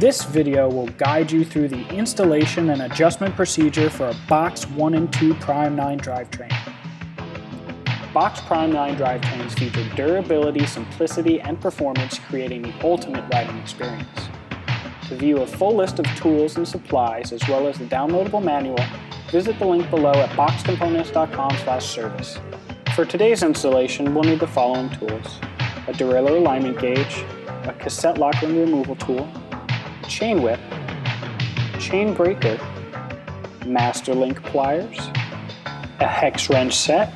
This video will guide you through the installation and adjustment procedure for a Box 1 and 2 Prime 9 drivetrain. Box Prime 9 drivetrains feature durability, simplicity, and performance, creating the ultimate riding experience. To view a full list of tools and supplies, as well as the downloadable manual, visit the link below at boxcomponents.com/service. For today's installation, we'll need the following tools: a derailleur alignment gauge, a cassette lock ring removal tool, chain whip, chain breaker, master link pliers, a hex wrench set,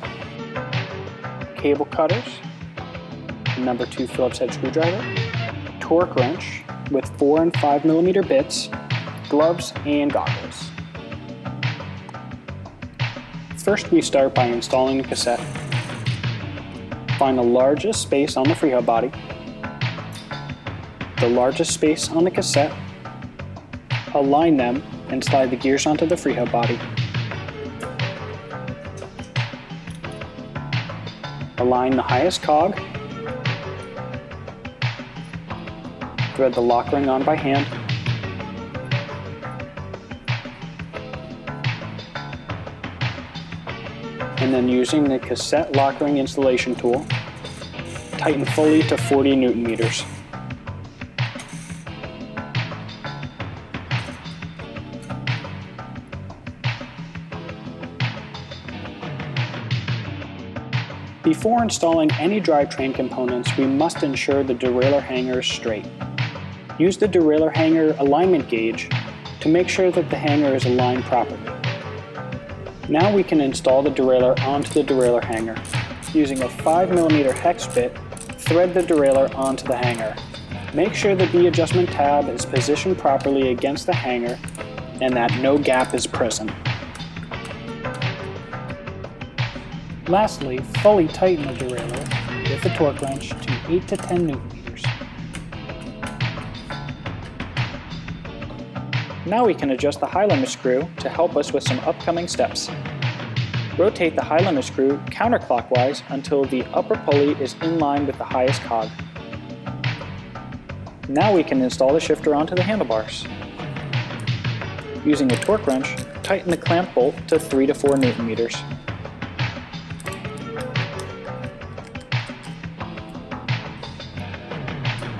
cable cutters, a number 2 Phillips head screwdriver, torque wrench with 4 and 5 millimeter bits, gloves, and goggles. First, we start by installing the cassette. Find the largest space on the freehub body, the largest space on the cassette, align them, and slide the gears onto the freehub body. Align the highest cog, thread the lock ring on by hand, and then using the cassette lock ring installation tool, tighten fully to 40 Newton meters. Before installing any drivetrain components, we must ensure the derailleur hanger is straight. Use the derailleur hanger alignment gauge to make sure that the hanger is aligned properly. Now we can install the derailleur onto the derailleur hanger. Using a 5 millimeter hex bit, thread the derailleur onto the hanger. Make sure the B adjustment tab is positioned properly against the hanger and that no gap is present. Lastly, fully tighten the derailleur with the torque wrench to 8 to 10 Newton meters. Now we can adjust the high limit screw to help us with some upcoming steps. Rotate the high limit screw counterclockwise until the upper pulley is in line with the highest cog. Now we can install the shifter onto the handlebars. Using a torque wrench, tighten the clamp bolt to 3 to 4 Newton meters.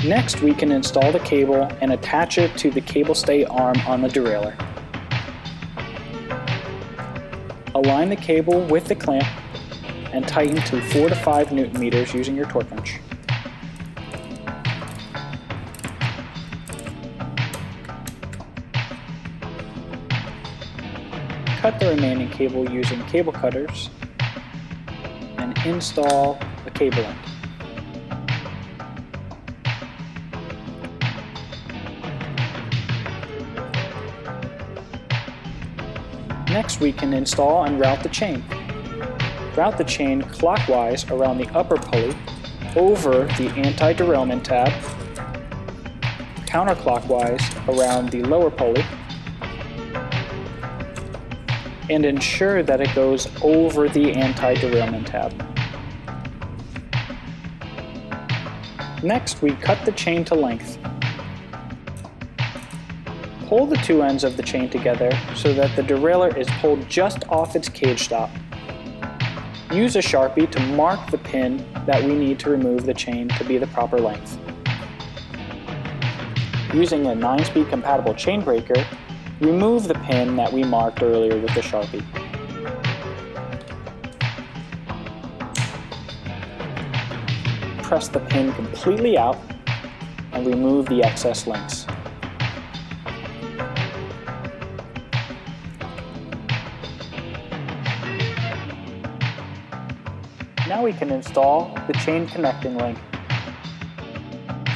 Next, we can install the cable and attach it to the cable stay arm on the derailleur. Align the cable with the clamp and tighten to 4 to 5 Newton meters using your torque wrench. Cut the remaining cable using cable cutters and install a cable end. Next, we can install and route the chain. Route the chain clockwise around the upper pulley, over the anti-derailment tab, counterclockwise around the lower pulley, and ensure that it goes over the anti-derailment tab. Next, we cut the chain to length. Pull the 2 ends of the chain together so that the derailleur is pulled just off its cage stop. Use a Sharpie to mark the pin that we need to remove the chain to be the proper length. Using a 9-speed compatible chain breaker, remove the pin that we marked earlier with the Sharpie. Press the pin completely out and remove the excess links. Now we can install the chain connecting link.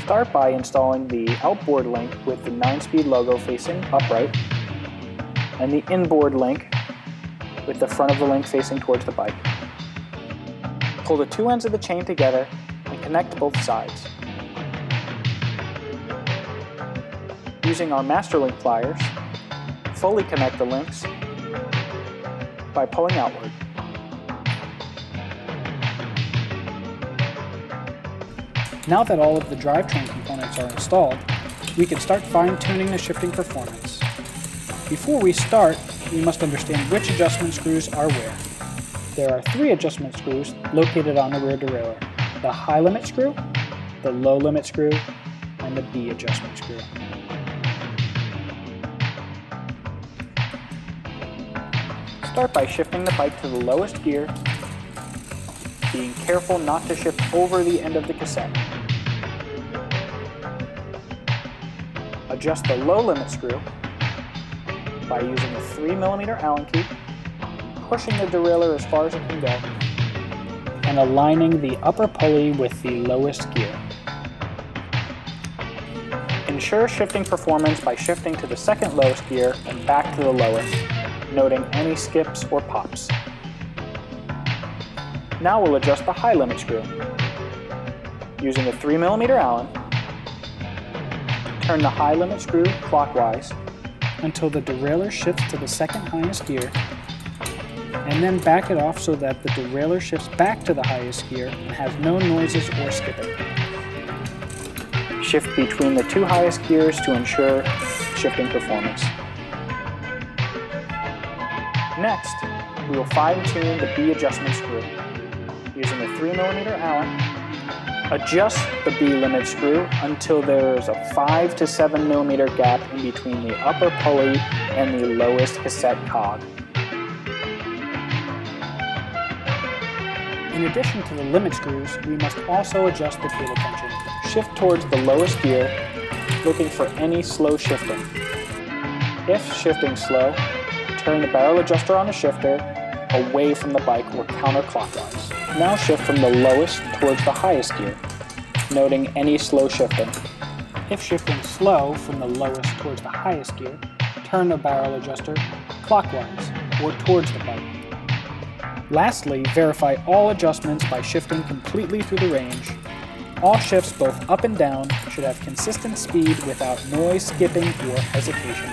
Start by installing the outboard link with the 9-speed logo facing upright, and the inboard link with the front of the link facing towards the bike. Pull the 2 ends of the chain together and connect both sides. Using our master link pliers, fully connect the links by pulling outward. Now that all of the drivetrain components are installed, we can start fine-tuning the shifting performance. Before we start, we must understand which adjustment screws are where. There are 3 adjustment screws located on the rear derailleur: the high limit screw, the low limit screw, and the B adjustment screw. Start by shifting the bike to the lowest gear, being careful not to shift over the end of the cassette. Adjust the low limit screw by using a 3mm Allen key, pushing the derailleur as far as it can go, and aligning the upper pulley with the lowest gear. Ensure shifting performance by shifting to the second lowest gear and back to the lowest, noting any skips or pops. Now we'll adjust the high limit screw. Using a 3mm Allen, turn the high limit screw clockwise until the derailleur shifts to the second highest gear, and then back it off so that the derailleur shifts back to the highest gear and has no noises or skipping. Shift between the 2 highest gears to ensure shifting performance. Next, we will fine-tune the B adjustment screw. Using a 3mm Allen, adjust the B limit screw until there is a 5 to 7mm gap in between the upper pulley and the lowest cassette cog. In addition to the limit screws, we must also adjust the cable tension. Shift towards the lowest gear, looking for any slow shifting. If shifting slow, turn the barrel adjuster on the shifter away from the bike or counterclockwise. Now shift from the lowest towards the highest gear, noting any slow shifting. If shifting slow from the lowest towards the highest gear, turn the barrel adjuster clockwise or towards the bike. Lastly, verify all adjustments by shifting completely through the range. All shifts, both up and down, should have consistent speed without noise, skipping, or hesitation.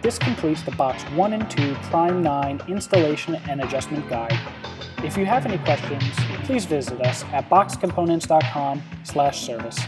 This completes the Box 1 and 2 Prime 9 installation and adjustment guide. If you have any questions, please visit us at boxcomponents.com/service.